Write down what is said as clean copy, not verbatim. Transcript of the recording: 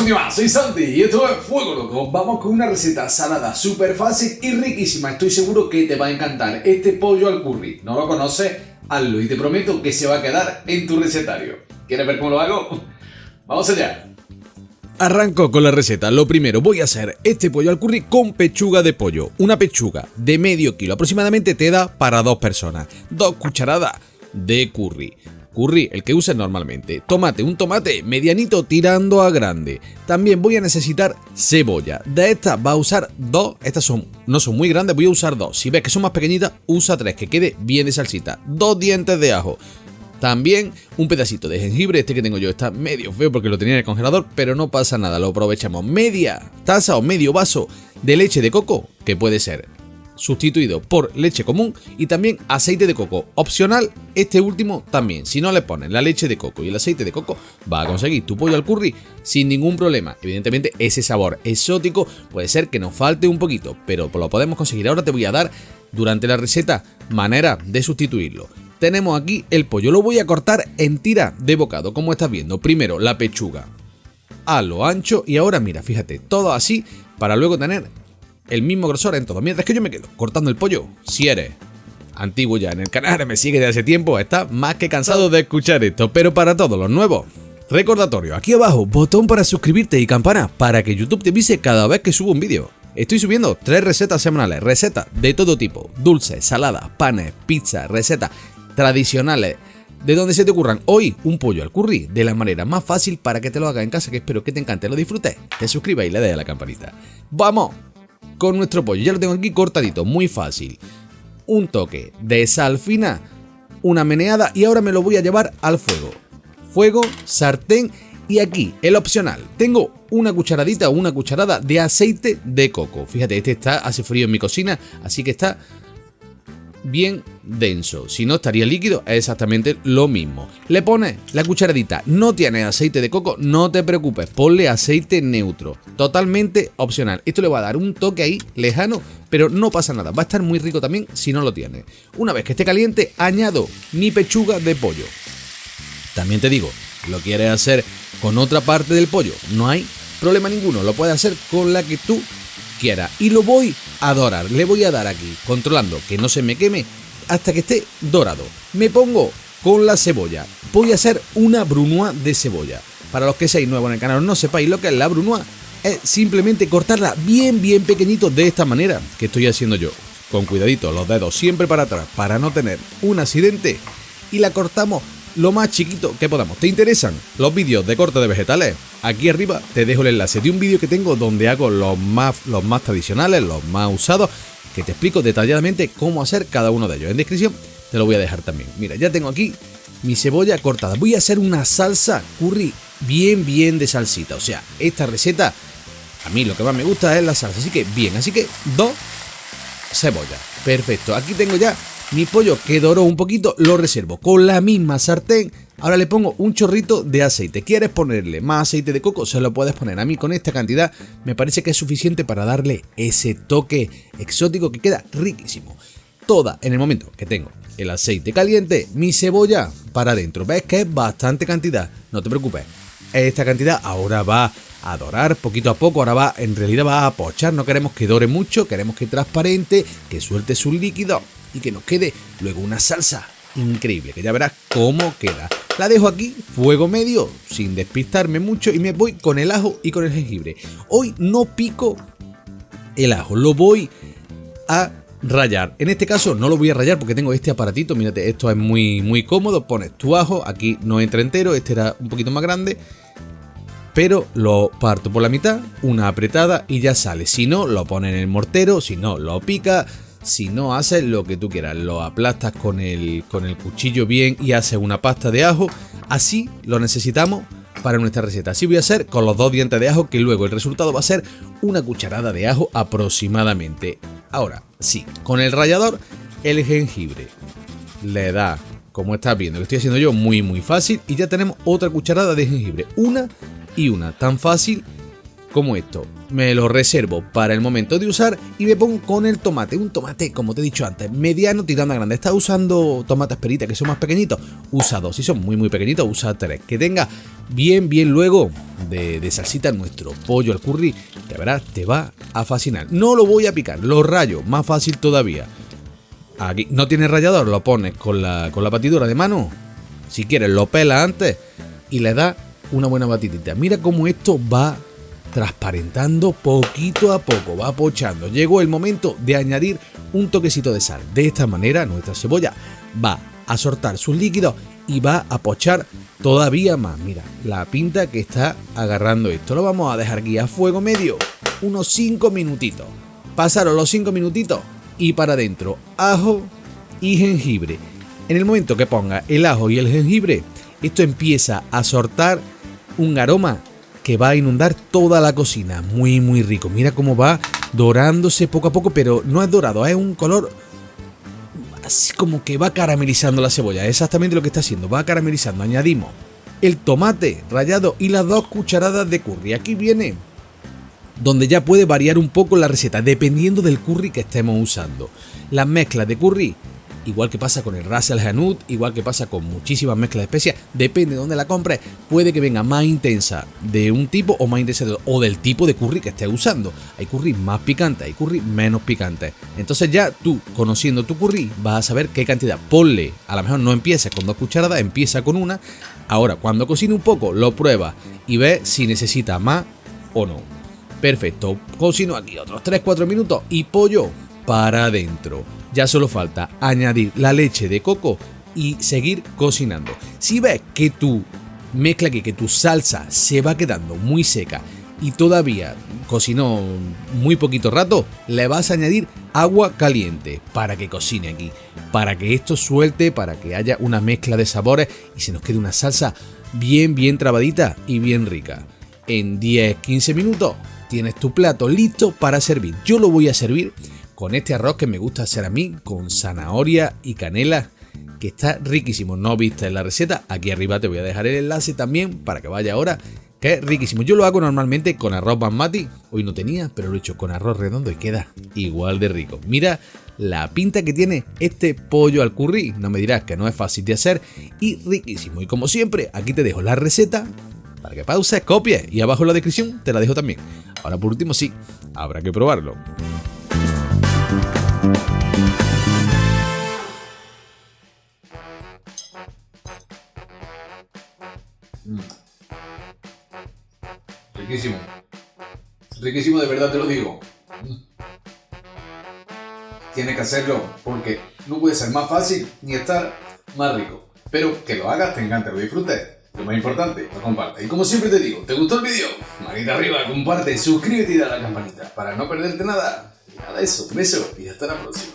un día más, soy Santi y esto es Fuego Loco. Vamos con una receta salada, súper fácil y riquísima. Estoy seguro que te va a encantar este pollo al curry. ¿No lo conoces? Hazlo y te prometo que se va a quedar en tu recetario. ¿Quieres ver cómo lo hago? ¡Vamos allá! Arranco con la receta. Lo primero, voy a hacer este pollo al curry con pechuga de pollo. Una pechuga de medio kilo aproximadamente te da para 2 personas. 2 cucharadas de curry. Curry, el que uses normalmente. Tomate, un tomate medianito tirando a grande. También voy a necesitar cebolla. De estas va a usar 2. Estas no son muy grandes, voy a usar 2. Si ves que son más pequeñitas, usa 3, que quede bien de salsita. 2 dientes de ajo. También un pedacito de jengibre, este que tengo yo está medio feo porque lo tenía en el congelador, pero no pasa nada, lo aprovechamos. Media taza o medio vaso de leche de coco, que puede ser sustituido por leche común, y también aceite de coco, opcional este último también. Si no le pones la leche de coco y el aceite de coco, vas a conseguir tu pollo al curry sin ningún problema. Evidentemente ese sabor exótico puede ser que nos falte un poquito, pero lo podemos conseguir. Ahora te voy a dar durante la receta manera de sustituirlo. Tenemos aquí el pollo, lo voy a cortar en tira de bocado, como estás viendo. Primero la pechuga a lo ancho y ahora mira, fíjate, todo así para luego tener el mismo grosor en todo. Mientras que yo me quedo cortando el pollo. Si eres antiguo ya en el canal, me sigue de hace tiempo, estás más que cansado de escuchar esto. Pero para todos los nuevos, recordatorio, aquí abajo, botón para suscribirte y campana para que YouTube te avise cada vez que subo un vídeo. Estoy subiendo 3 recetas semanales, recetas de todo tipo, dulces, saladas, panes, pizzas, recetas tradicionales, de donde se te ocurran. Hoy un pollo al curry de la manera más fácil para que te lo hagas en casa, que espero que te encante, lo disfrutes, te suscribas y le des a la campanita. ¡Vamos! Con nuestro pollo, ya lo tengo aquí cortadito, muy fácil. Un toque de sal fina, una meneada y ahora me lo voy a llevar al fuego. Fuego, sartén y aquí el opcional. Tengo una cucharadita o una cucharada de aceite de coco. Fíjate, este hace frío en mi cocina, así que está bien denso. Si no estaría líquido, es exactamente lo mismo. Le pones la cucharadita. No tienes aceite de coco, no te preocupes, ponle aceite neutro, totalmente opcional. Esto le va a dar un toque ahí lejano, pero no pasa nada, va a estar muy rico también si no lo tienes. Una vez que esté caliente, añado mi pechuga de pollo. También te digo, lo quieres hacer con otra parte del pollo, no hay problema ninguno, lo puedes hacer con la que tú quiera y lo voy a dorar. Le voy a dar aquí controlando que no se me queme hasta que esté dorado. Me pongo con la cebolla, voy a hacer una brunoise de cebolla. Para los que seáis nuevos en el canal no sepáis lo que es la brunoise, es simplemente cortarla bien pequeñito de esta manera que estoy haciendo yo, con cuidadito, los dedos siempre para atrás para no tener un accidente, y la cortamos lo más chiquito que podamos. ¿Te interesan los vídeos de corte de vegetales? Aquí arriba te dejo el enlace de un vídeo que tengo donde hago los más tradicionales, los más usados, que te explico detalladamente cómo hacer cada uno de ellos. En descripción te lo voy a dejar también. Mira, ya tengo aquí mi cebolla cortada. Voy a hacer una salsa curry bien de salsita. O sea, esta receta, a mí lo que más me gusta es la salsa. Así que 2 cebollas. Perfecto. Aquí tengo ya mi pollo que doró un poquito, lo reservo con la misma sartén. Ahora le pongo un chorrito de aceite. ¿Quieres ponerle más aceite de coco? Se lo puedes poner. A mí con esta cantidad me parece que es suficiente para darle ese toque exótico que queda riquísimo. Toda en el momento que tengo el aceite caliente, mi cebolla para adentro. ¿Ves que es bastante cantidad? No te preocupes. Esta cantidad ahora va a dorar poquito a poco. Ahora en realidad va a pochar. No queremos que dore mucho, queremos que transparente, que suelte su líquido y que nos quede luego una salsa increíble, que ya verás cómo queda. La dejo aquí, fuego medio, sin despistarme mucho, y me voy con el ajo y con el jengibre. Hoy no pico el ajo, lo voy a rallar. En este caso no lo voy a rallar porque tengo este aparatito. Mírate, esto es muy cómodo. Pones tu ajo, aquí no entra entero, este era un poquito más grande, pero lo parto por la mitad, una apretada y ya sale. Si no, lo pones en el mortero, si no, lo pica. Si no, haces lo que tú quieras, lo aplastas con el cuchillo bien y haces una pasta de ajo. Así lo necesitamos para nuestra receta. Así voy a hacer con los 2 dientes de ajo, que luego el resultado va a ser una cucharada de ajo aproximadamente. Ahora, sí, con el rallador, el jengibre le da, como estás viendo que estoy haciendo yo, muy fácil. Y ya tenemos otra cucharada de jengibre, una y una, tan fácil como esto. Me lo reservo para el momento de usar y me pongo con el tomate. Un tomate, como te he dicho antes, mediano tirando a grande. ¿Estás usando tomates perita que son más pequeñitos? Usa 2. Si son muy pequeñitos, usa 3. Que tenga bien luego de salsita nuestro pollo al curry. De verdad, te va a fascinar. No lo voy a picar, lo rayo, más fácil todavía. Aquí no tienes rallador, lo pones con la batidora de mano. Si quieres, lo pelas antes y le das una buena batidita. Mira cómo esto va transparentando poquito a poco, va pochando. Llegó el momento de añadir un toquecito de sal. De esta manera nuestra cebolla va a soltar sus líquidos y va a pochar todavía más. Mira la pinta que está agarrando esto. Lo vamos a dejar aquí a fuego medio unos 5 minutitos. Pasaron los 5 minutitos y para adentro ajo y jengibre. En el momento que ponga el ajo y el jengibre, esto empieza a soltar un aroma que va a inundar toda la cocina. Muy rico. Mira cómo va dorándose poco a poco, pero no es dorado, es un color así como que va caramelizando la cebolla. Es exactamente lo que está haciendo, va caramelizando. Añadimos el tomate rallado y las 2 cucharadas de curry. Aquí viene donde ya puede variar un poco la receta dependiendo del curry que estemos usando. Las mezclas de curry, igual que pasa con el Ras el Hanout, igual que pasa con muchísimas mezclas de especias, depende de dónde la compres, puede que venga más intensa de un tipo o más intensa o del tipo de curry que estés usando. Hay curry más picantes, hay curry menos picantes. Entonces ya tú, conociendo tu curry, vas a saber qué cantidad. Ponle, a lo mejor no empieces con 2 cucharadas, empieza con 1. Ahora, cuando cocine un poco, lo pruebas y ves si necesita más o no. Perfecto, cocino aquí otros 3-4 minutos y pollo para adentro. Ya solo falta añadir la leche de coco y seguir cocinando. Si ves que tu mezcla que tu salsa se va quedando muy seca y todavía cocinó muy poquito rato, le vas a añadir agua caliente para que cocine aquí, para que esto suelte, para que haya una mezcla de sabores y se nos quede una salsa bien trabadita y bien rica. En 10-15 minutos tienes tu plato listo para servir. Yo lo voy a servir con este arroz que me gusta hacer a mí, con zanahoria y canela, que está riquísimo. ¿No viste la receta? Aquí arriba te voy a dejar el enlace también para que vaya ahora, que es riquísimo. Yo lo hago normalmente con arroz basmati, hoy no tenía, pero lo he hecho con arroz redondo y queda igual de rico. Mira la pinta que tiene este pollo al curry, no me dirás que no es fácil de hacer y riquísimo. Y como siempre, aquí te dejo la receta para que pauses, copies y abajo en la descripción te la dejo también. Ahora por último sí, habrá que probarlo. Riquísimo. Riquísimo, de verdad te lo digo. Tienes que hacerlo porque no puede ser más fácil ni estar más rico. Pero que lo hagas, te encanta, lo disfrutes. Lo más importante, lo compartas. Y como siempre te digo, ¿te gustó el vídeo? Manita arriba, comparte, suscríbete y dale a la campanita para no perderte nada. Y nada de eso, un beso y hasta la próxima.